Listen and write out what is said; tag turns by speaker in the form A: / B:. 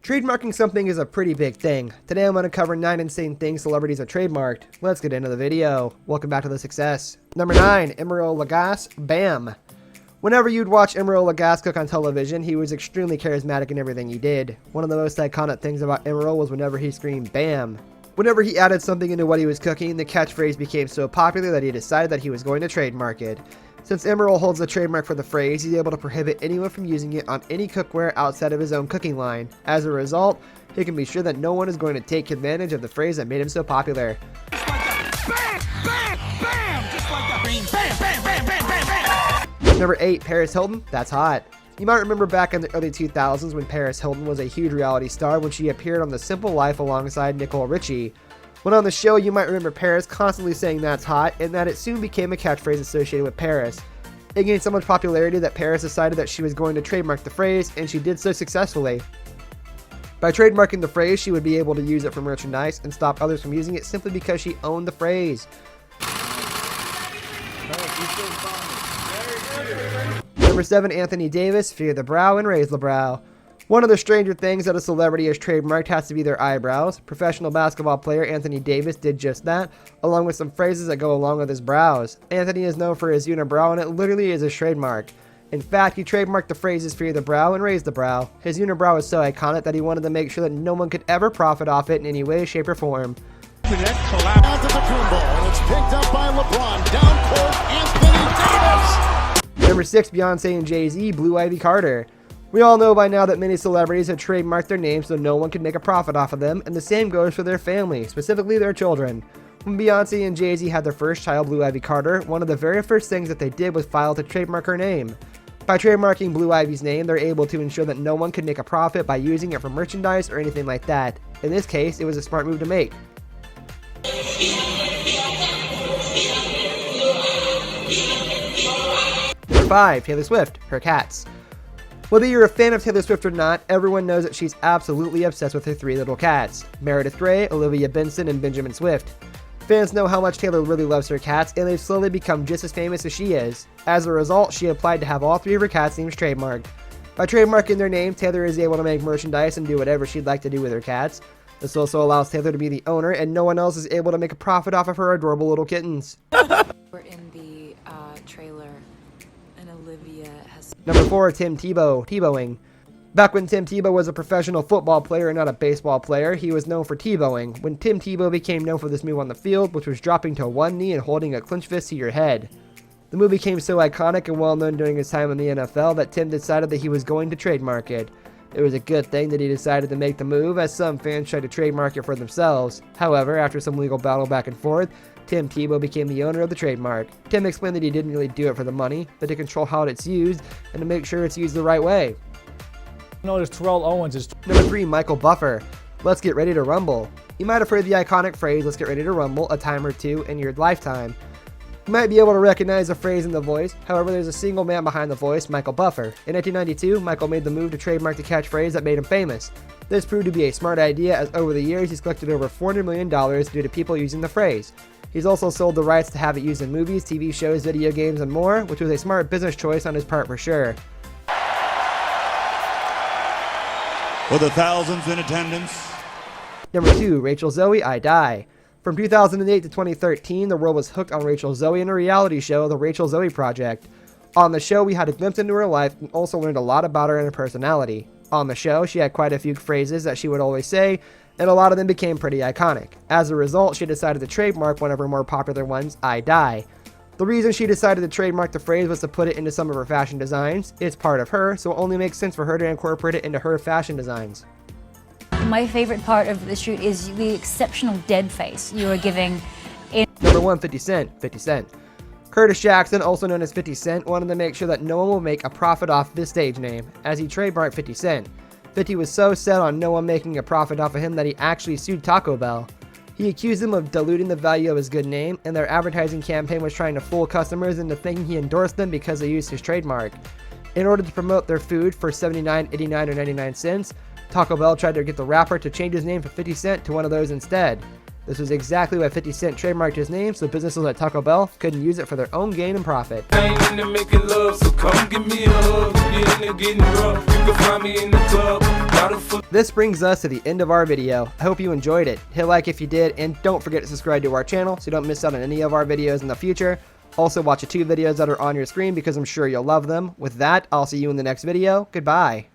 A: Trademarking something is a pretty big thing. Today I'm going to cover 9 insane things celebrities have trademarked. Let's get into the video. Welcome back to The Success. Number 9. Emeril Lagasse, BAM! Whenever you'd watch Emeril Lagasse cook on television, he was extremely charismatic in everything he did. One of the most iconic things about Emeril was whenever he screamed BAM! Whenever he added something into what he was cooking, the catchphrase became so popular that he decided that he was going to trademark it. Since Emeril holds the trademark for the phrase, he's able to prohibit anyone from using it on any cookware outside of his own cooking line. As a result, he can be sure that no one is going to take advantage of the phrase that made him so popular.
B: Just like that. Bam! Bam! Bam! Just like that. Bam! Bam! Bam! Bam! Bam! Bam!
A: Number 8. Paris Hilton, That's Hot. You might remember back in the early 2000s when Paris Hilton was a huge reality star when she appeared on The Simple Life alongside Nicole Richie. When on the show, you might remember Paris constantly saying "that's hot," and that it soon became a catchphrase associated with Paris. It gained so much popularity that Paris decided that she was going to trademark the phrase, and she did so successfully. By trademarking the phrase, she would be able to use it for merchandise and stop others from using it simply because she owned the phrase. Number 7. Anthony Davis, Fear the Brow and Raise the Brow. One of the stranger things that a celebrity has trademarked has to be their eyebrows. Professional basketball player Anthony Davis did just that, along with some phrases that go along with his brows. Anthony is known for his unibrow, and it literally is his trademark. In fact, he trademarked the phrases Fear the Brow and Raise the Brow. His unibrow is so iconic that he wanted to make sure that no one could ever profit off it in any way, shape, or form.
C: Down to the Kumbo, and it's picked up by LeBron. Down court, Anthony Davis.
A: Number 6. Beyonce and Jay-Z, Blue Ivy Carter. We all know by now that many celebrities have trademarked their names so no one can make a profit off of them, and the same goes for their family, specifically their children. When Beyonce and Jay-Z had their first child, Blue Ivy Carter, one of the very first things that they did was file to trademark her name. By trademarking Blue Ivy's name, they're able to ensure that no one can make a profit by using it for merchandise or anything like that. In this case, it was a smart move to make. Number 5. Taylor Swift, Her Cats. Whether you're a fan of Taylor Swift or not, everyone knows that she's absolutely obsessed with her 3 little cats, Meredith Grey, Olivia Benson, and Benjamin Swift. Fans know how much Taylor really loves her cats, and they've slowly become just as famous as she is. As a result, she applied to have all 3 of her cats' names trademarked. By trademarking their name, Taylor is able to make merchandise and do whatever she'd like to do with her cats. This also allows Taylor to be the owner, and no one else is able to make a profit off of her adorable little kittens.
D: We're in the trailer, and Olivia has...
A: Number 4. Tim Tebow, Tebowing. Back when Tim Tebow was a professional football player and not a baseball player, he was known for Tebowing. When Tim Tebow became known for this move on the field, which was dropping to one knee and holding a clenched fist to your head. The move became so iconic and well known during his time in the NFL that Tim decided that he was going to trademark it. It was a good thing that he decided to make the move, as some fans tried to trademark it for themselves. However, after some legal battle back and forth, Tim Tebow became the owner of the trademark. Tim explained that he didn't really do it for the money, but to control how it's used and to make sure it's used the right way.
E: Notice Terrell Owens is...
A: Number 3. Michael Buffer, Let's Get Ready to Rumble. You might have heard the iconic phrase, "Let's get ready to rumble" a time or two in your lifetime. You might be able to recognize the phrase in the voice, however there's a single man behind the voice, Michael Buffer. In 1992, Michael made the move to trademark the catchphrase that made him famous. This proved to be a smart idea, as over the years he's collected over $400 million due to people using the phrase. He's also sold the rights to have it used in movies, TV shows, video games, and more, which was a smart business choice on his part for sure.
F: For the thousands in attendance.
A: Number 2. Rachel Zoe, I Die. From 2008 to 2013, the world was hooked on Rachel Zoe in a reality show, The Rachel Zoe Project. On the show, we had a glimpse into her life and also learned a lot about her and her personality. On the show, she had quite a few phrases that she would always say, and a lot of them became pretty iconic. As a result, she decided to trademark one of her more popular ones, I Die. The reason she decided to trademark the phrase was to put it into some of her fashion designs. It's part of her, so it only makes sense for her to incorporate it into her fashion designs.
G: My favorite part of the shoot is the exceptional dead face you are giving.
A: Number 1. 50 Cent, 50 Cent. Curtis Jackson, also known as 50 Cent, wanted to make sure that no one will make a profit off this stage name, as he trademarked 50 Cent. 50 was so set on no one making a profit off of him that he actually sued Taco Bell. He accused them of diluting the value of his good name, and their advertising campaign was trying to fool customers into thinking he endorsed them because they used his trademark. In order to promote their food for $79, $89, or 99 cents, Taco Bell tried to get the rapper to change his name from 50 Cent to one of those instead. This was exactly why 50 Cent trademarked his name, so businesses like Taco Bell couldn't use it for their own gain and profit.
H: I ain't into making love, so come give me a hug. You in there getting rough, you can find me in the club. Bottle full.
A: This brings us to the end of our video. I hope you enjoyed it. Hit like if you did, and don't forget to subscribe to our channel so you don't miss out on any of our videos in the future. Also watch the 2 videos that are on your screen because I'm sure you'll love them. With that, I'll see you in the next video. Goodbye.